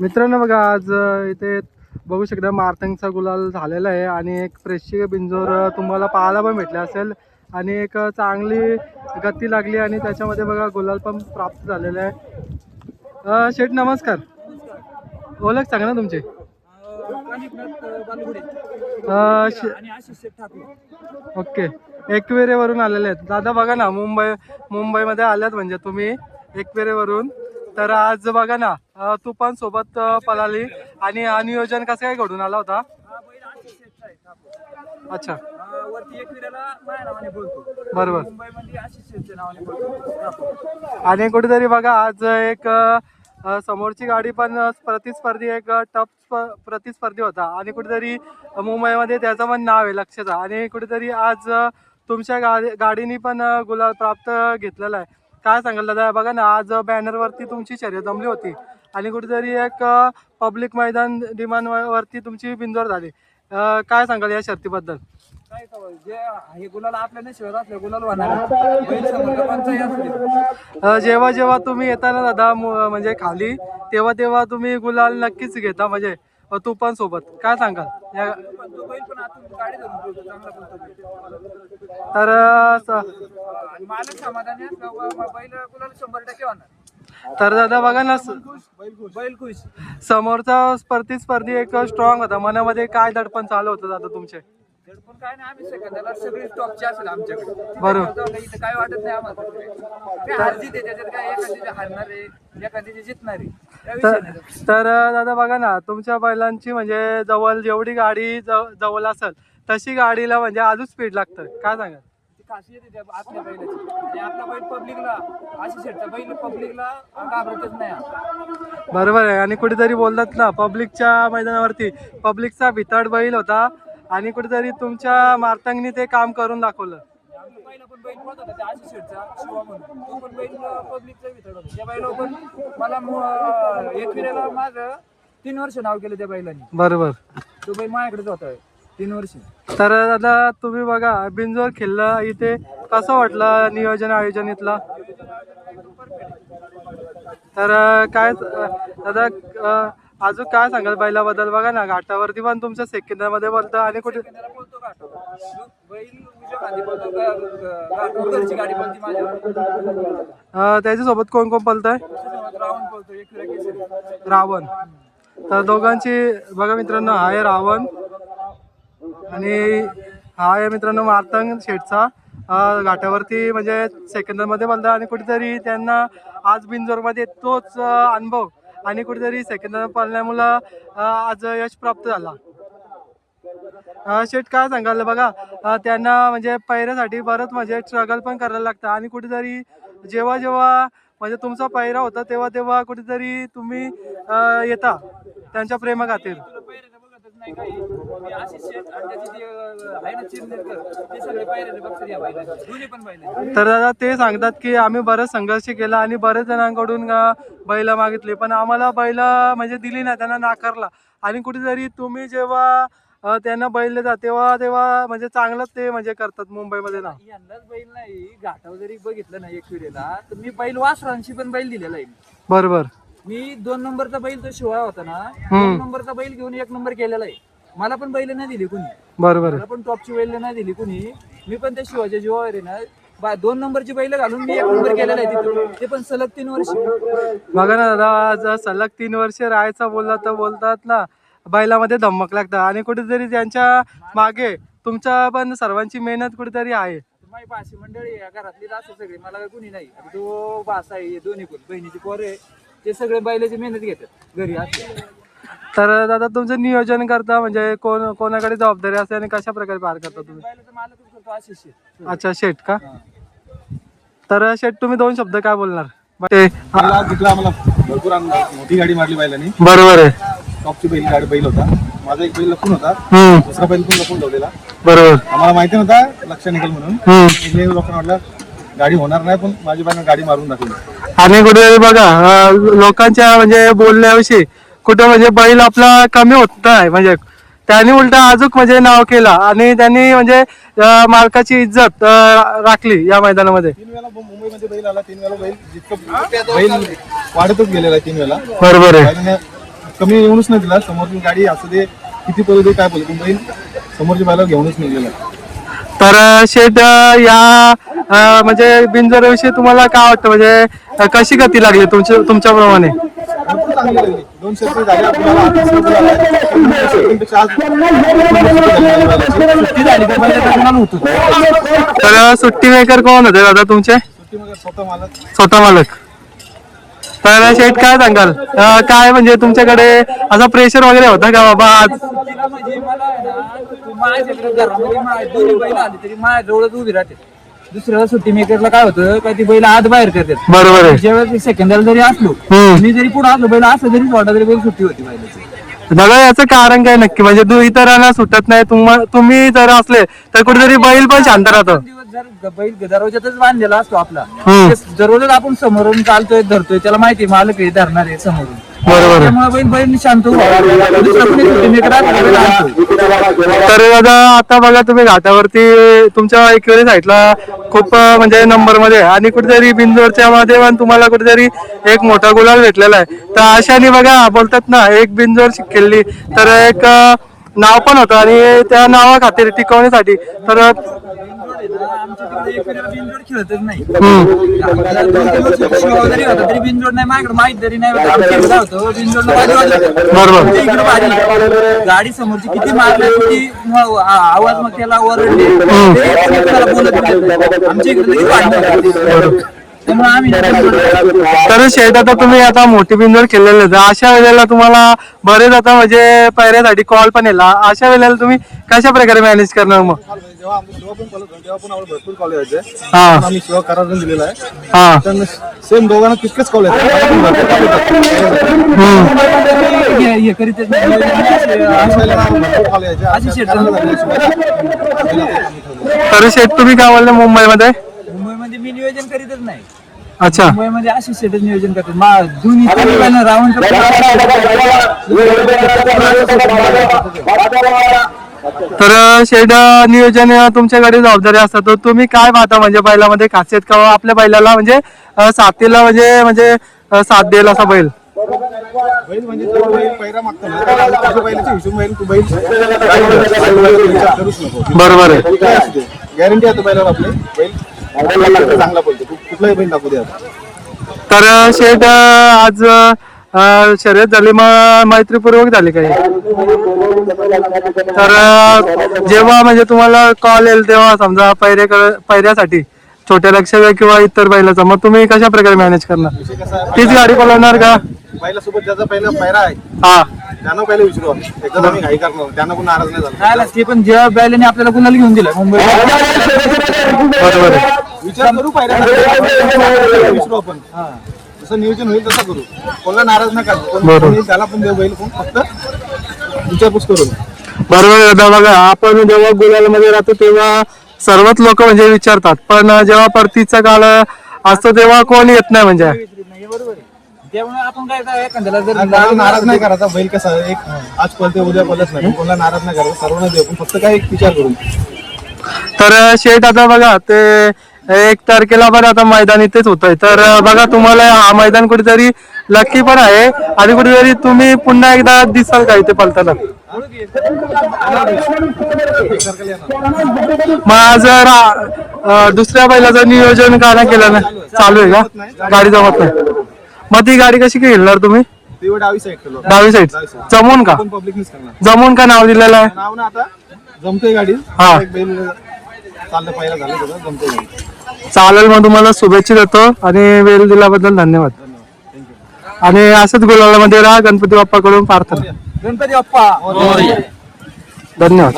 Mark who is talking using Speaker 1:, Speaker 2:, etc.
Speaker 1: मित्रांनो बघा आज इथे बघू शकता मारतंगचा गुलाल झालेला आहे आणि एक प्रेक्षीय बिंजोर तुम्हाला पाहायला पण भेटले असेल आणि एक चांगली गती लागली आणि त्याच्यामध्ये बघा गुलाल पण प्राप्त झालेला आहे। शेठ नमस्कार, ओळख सांगा ना तुमची। ओके, एकवेरेवरून आलेले आहेत दादा बघा ना, मुंबईमध्ये आल्यात म्हणजे तुम्ही एकवेरेवरून। तर आज बघा ना तुफान सोबत पळाली आणि हा नियोजन कसं काय घडून आला होता? अच्छा, बरोबर। आणि कुठेतरी बघा आज एक समोरची गाडी पण प्रतिस्पर्धी एक टफ प्रतिस्पर्धी होता आणि कुठेतरी मुंबईमध्ये त्याचं पण नाव आहे लक्षाचा आणि कुठेतरी आज तुमच्या गाडीने पण गुलाल प्राप्त घेतलेला आहे। काय सांगाल दादा? बघा ना आज बॅनरवरती तुमची शर्यत जमली होती आणि कुठेतरी एक पब्लिक मैदान डिमांड वरती तुमची बिंजोर झाली। काय सांगाल या शर्तीबद्दल? जेव्हा जेव्हा तुम्ही येताना दादा म्हणजे खाली तेव्हा तेव्हा तुम्ही गुलाल नक्कीच घेता म्हणजे तुफान सोबत, काय सांगाल? तर तर दादा बघा ना समोरचा प्रतिस्पर्धी एक स्ट्रॉंग होता, मनामध्ये काय दडपण चालू होतं दादा तुमचे?
Speaker 2: काय नाही, आम्ही सेकंदाला सगळी टॉपची असेल आमच्याकडे,
Speaker 1: बरोबर।
Speaker 2: इथं काय वाटत नाही आम्हाला, काय हारजीत आहे त्याच्यात, काय एखादी हारणार आहे एखादी जितणार आहे।
Speaker 1: तर दादा बघा ना तुमच्या बैलांची म्हणजे जवळ जेवढी गाडी जवळ असेल तशी गाडीला म्हणजे अजून स्पीड लागतं, काय सांगा?
Speaker 2: खासियत आहे त्या आपल्या बैलाची आणि आपला बैल पब्लिकला अशी शेटचा बैल पब्लिकला घाबरतच नाही।
Speaker 1: बरोबर आहे। आणि कुठेतरी बोलतात ना पब्लिकच्या मैदानावरती पब्लिकचा भिताड बैल होता आणि कुठेतरी तुमच्या मारतंगनी ते काम करून दाखवलं।
Speaker 2: पहिला पण बैल होता त्या आशिष शेटचा शिवा म्हणून, तो पण बैल पब्लिकचा भिताड होता। त्या बैला पण मला एक फिरायला माझं 3 वर्ष नाव केलं त्या बैलांनी।
Speaker 1: बरोबर,
Speaker 2: तो बैल माझ्याकडेच होता 3 वर्ष।
Speaker 1: तर दादा तुम्ही बघा बिंजोर खेळला इथे कसं वाटलं नियोजन आयोजन इथला? तर काय दादा अजून काय सांगाल बैलाबद्दल? बघा ना घाटावरती पण तुमच्या सेकंदामध्ये बोलतं आणि कुठे त्याच्यासोबत कोण कोण पळतंय? रावण। तर दोघांची बघा मित्रांनो, हा आहे रावण आणि हा आहे मित्रांनो मारतंग शेठचा। घाटावरती म्हणजे सेकंदामध्ये बोलतात आणि कुठेतरी त्यांना आज बिंजोरमध्ये तोच अनुभव आणि कुठेतरी सेकंदामध्ये पळण्यामुळं आज यश प्राप्त झाला। शेठ काय सांगाल? बघा त्यांना म्हणजे पैऱ्यासाठी बरंच म्हणजे स्ट्रगल पण करायला लागतं आणि कुठेतरी जेव्हा जेव्हा म्हणजे तुमचा पैरा होता तेव्हा तेव्हा कुठेतरी तुम्ही येता त्यांच्या प्रेमाखातीर। तर दादा ते सांगतात की आम्ही बरेच संघर्ष केला आणि बरेच जणांकडून बैल मागितली पण आम्हाला बैल म्हणजे दिली नाही, त्यांना नाकारला आणि कुठेतरी तुम्ही जेव्हा त्यांना बैल देतात तेव्हा तेव्हा म्हणजे चांगलंच ते म्हणजे करतात मुंबईमध्ये ना।
Speaker 2: यंदाच बैल नाही, घाटावर जरी बघितलं ना एक फिरेला तर मी बैल वासरांशी पण बैल दिलेला आहे।
Speaker 1: बरोबर,
Speaker 2: मी 2 नंबरचा बैल तो शिवाय होता ना, 2 नंबरचा बैल घेऊन 1 नंबर केलेला आहे। मला पण बैल नाही दिली कुणी,
Speaker 1: बरोबर,
Speaker 2: मला पण टॉपची बैल नाही दिली कुणी, मी पण त्या शिवाच्या जीवावर आहे ना 2 नंबरची बैल घालून मी 1 नंबर केलेला आहे तिथे, ते पण सलग 3 वर्ष।
Speaker 1: बघा ना दादा आज सलग 3 वर्ष राहायचा बोलला तर बोलतात ना बैलामध्ये धमक लागतं आणि कुठेतरी त्यांच्या मागे तुमच्या पण सर्वांची मेहनत कुठेतरी आहे।
Speaker 2: माझी भाषी मंडळी या घरातली असं सगळे, मला कुणी नाही, तो भाषा आहे दोन्ही पण बहिणीची पोर आहे, ते सगळे बैलाची मेहनत घेतात घरी असते।
Speaker 1: तर दादा तुमचं नियोजन करता म्हणजे कोणाकडे जबाबदारी असते आणि कशा प्रकारे पार करता तुम्ही?
Speaker 2: बैलाचं मालकच करतो आशिष शेठ।
Speaker 1: अच्छा शेठ का? तर शेठ तुम्ही 2 शब्द काय बोलणार?
Speaker 3: आम्हाला भरपूर मोठी गाडी मारली बैलांनी।
Speaker 1: बरोबर आहे,
Speaker 3: टॉपची बैल होता, माझा एक बैल लपून होता, दुसरा बैल पण लपून ठेवलेला।
Speaker 1: बरोबर,
Speaker 3: आम्हाला माहिती नव्हता लक्ष निघेल म्हणून, लोकांना वाटलं गाडी होणार नाही पण माझी बाईने गाडी मारून दाखवली।
Speaker 1: आणि कुठेतरी बघा लोकांच्या म्हणजे बोलण्याविषयी कुठे म्हणजे बैल आपला कमी होत नाही म्हणजे त्यांनी उलटा अजून म्हणजे नाव केला आणि त्यांनी म्हणजे मालकाची इज्जत राखली या मैदानामध्ये।
Speaker 3: 3 वेळा मुंबईमध्ये बैल आला, 3 वेळा बैल जितकं बैल वाढतच गेलेला आहे 3 वेळा।
Speaker 1: बरोबर आहे,
Speaker 3: कमी येऊनच नाही दिला. समोरची गाडी असू दे किती पडू दे काय बोलतो बैल समोरची बैला घेऊनच निघलेला.
Speaker 1: तर शेठ या म्हणजे बिनजोडविषयी तुम्हाला काय वाटतं, म्हणजे कशी गती लागली तुमच्याप्रमाणे?
Speaker 3: भरपूर चांगली लागली. 2 शेती झाल्या आपल्याला, 8 शेती झाल्या. शेतीपेक्षा आज
Speaker 2: सुट्टी झाली तर पहिले तर कोणाला होतो.
Speaker 1: तर सुट्टी मेकर कोण होते दादा तुमचे?
Speaker 3: सुट्टी मग
Speaker 1: स्वतः मालक. तर शेठ काय सांगाल, काय म्हणजे तुमच्याकडे असा प्रेशर वगैरे होता का बाबा आज?
Speaker 2: सुट्टीला म्हणजे मला आहे ना, माझ्याकडे घरामध्ये दोन्ही बैल आली तरी माझ्याजवळच उभी राहते. दुसऱ्याला सुट्टी मेकरला काय होतं का ती बैल आत बाहेर करतात.
Speaker 1: बरोबर आहे.
Speaker 2: ज्यावेळेस सेकंदाला जरी असलो मी जरी पुढे असलो बैल असं जरी सोडा तरी बैल सुट्टी होती बैलाची.
Speaker 1: दादा याचं कारण काय नक्की, म्हणजे इतरांना सुटत नाही, तुम्ही जर असले तर कुठेतरी बैल पण शांत राहतो.
Speaker 2: दिवस जर बैल दरवाजातच बांधलेला असतो आपला,
Speaker 1: हम्म.
Speaker 2: दररोजच आपण समोरून चालतोय धरतोय, त्याला माहिती मालक हे धरणार आहे समोरून.
Speaker 1: बरोबर आहे.
Speaker 2: त्यामुळे बैल शांत उभा राहतो. दुसरा कोणी सुट्टी मेकर असला बैल आणतो.
Speaker 1: तर दादा आता बघा तुम्ही घाटावरती तुमच्या एकेरी साईडला खूप म्हणजे नंबर मध्ये आहे आणि कुठेतरी बिंदूरच्या मध्ये पण तुम्हाला कुठेतरी एक मोठा गुलाल भेटलेला आहे. तर अशाने बघा बोलतात ना, एक बिंदूर खेळली तर एक नाव पण होतं आणि त्या नावा खातीर टिकवण्यासाठी तर
Speaker 2: आमच्या तिकडे एक वेळेला बिनजोड खेळतच नाही. आम्हाला 2-3 वर्ष शिवाय जरी होता तरी बिनजोड नाही, माझ्याकडे माहित जरी नाही होतं. आमच्या इकडे होतं बिनजोडला बाजू वाजवतो.
Speaker 1: बरोबर.
Speaker 2: आमच्या इकडे भारी गाडी समोरची किती मारली किती आवाज मग त्याला ओरडले तरी त्याला बोलत नाही. आमच्या इकडे लगेच भांडणं. त्यामुळे आम्ही
Speaker 1: तर शेठ आता तुम्ही आता मोठी बिंदूर खेळलेले आहेत. अशा वेळेला तुम्हाला बरेच आता म्हणजे पायऱ्यासाठी कॉल पण येला, अशा वेळेला तुम्ही कशा प्रकारे मॅनेज करणार मग?
Speaker 3: जेव्हा आमचं शिवा पण चालू होतं तेव्हा पण आम्हाला भरपूर कॉल यायचे.
Speaker 1: हा
Speaker 3: आम्ही शिवा करार दिलेला आहे.
Speaker 1: हा
Speaker 3: तर सेम दोघांना तितकेच कॉल येतात.
Speaker 2: हे करीतच नाही.
Speaker 3: भरपूर कॉल यायचे.
Speaker 2: अशी शेट
Speaker 1: तर शेठ तुम्ही काय बोलले मुंबईमध्ये?
Speaker 2: मुंबईमध्ये मी नियोजन करीतच नाही.
Speaker 1: अच्छा.
Speaker 2: मुंबईमध्ये अशी शेटच नियोजन करतात. दोन्ही रावण
Speaker 1: तर शेठ नियोजन तुमच्याकडे जबाबदारी असतात, तर तुम्ही काय पाहता म्हणजे बैलामध्ये खासियत का आपल्या बैलाला म्हणजे साथीला म्हणजे साथ देईल असा बैल?
Speaker 3: बैल म्हणजे तो बैल पैरा मागतो ना, त्याच्या बैलाच्या हिशोब बैल तू बैल करूच नको.
Speaker 1: बरोबर आहे.
Speaker 3: गॅरंटी आहे तो बैलाला आपले बैल चांगला पडतो. कुठलाही बैल टाकू द्या.
Speaker 1: तर शेठ आज शर्यत झाली मग मैत्रीपूर्वक झाली काही? तर जेव्हा म्हणजे तुम्हाला कॉल येईल तेव्हा समजा पैऱ्यासाठी छोट्या लक्ष किंवा इतर बैलाचा, मग तुम्ही कशा प्रकारे मॅनेज करणार? तीच गाडी पळवणार का?
Speaker 3: बैलासोबत ज्याचा पहिला पैरा आहे
Speaker 1: हा
Speaker 3: त्यांना पहिले विचारू आम्ही. एकदा आम्ही घाई करणार, त्यांना पण नाराज नाही झाला.
Speaker 2: काय लागते पण जेव्हा बैलाने आपल्याला कुणाला घेऊन दिलं मुंबई
Speaker 1: बरोबर आहे.
Speaker 3: विचार करू पहिला विचारू आपण. जसं नियोजन होईल तसं करू. कोणाला नाराज नाही करू. त्याला पण देऊ बैल पण फक्त विचारपूस करून.
Speaker 1: बरोबर आहे दादा. बघा आपण जेव्हा गुलालमध्ये राहतो तेव्हा सर्वच लोक म्हणजे विचारतात, पण जेव्हा परतीचा काळ असतो तेव्हा कोण येत नाही म्हणजे.
Speaker 2: बरोबर आहे. त्यामुळे आपण काय एखाद्याला जर
Speaker 3: कोणाला नाराज नाही करायचा. बैल कसा आहे, एक आज पळते उद्या पळत नाही. कोणाला नाराज नाही करायचा. सर्वांना देऊ पण फक्त काय एक विचार करून.
Speaker 1: तर शेठ आता बघा ते 1 तारखेला पण आता मैदान इथेच होतंय, तर बघा तुम्हाला हा मैदान कुठेतरी लकी पण आहे आणि कुठेतरी तुम्ही पुन्हा एकदा दिसाल का इथे पळताना? मग आज दुसऱ्या बैलाचं नियोजन का नाही केलं ना? चालू आहे का? गाडी जमत नाही. मग ती गाडी कशी खेळणार तुम्ही?
Speaker 3: डावी साईड केलो.
Speaker 1: डावी साईड जमून का?
Speaker 3: आपण पब्लिकनीच करणार.
Speaker 1: जमून का नाव दिलेलं आहे?
Speaker 3: नाव ना आता जमतोय गाडी.
Speaker 1: हा.
Speaker 3: एक बैल चाललं पहिला झालं त्याला जमतोय गाडी.
Speaker 1: चालेल, मग तुम्हाला शुभेच्छा देतो आणि वेळ दिल्याबद्दल धन्यवाद. आणि असंच गुलालामध्ये राहा. गणपती बाप्पाकडून प्रार्थना.
Speaker 2: गणपती बाप्पा
Speaker 1: धन्यवाद.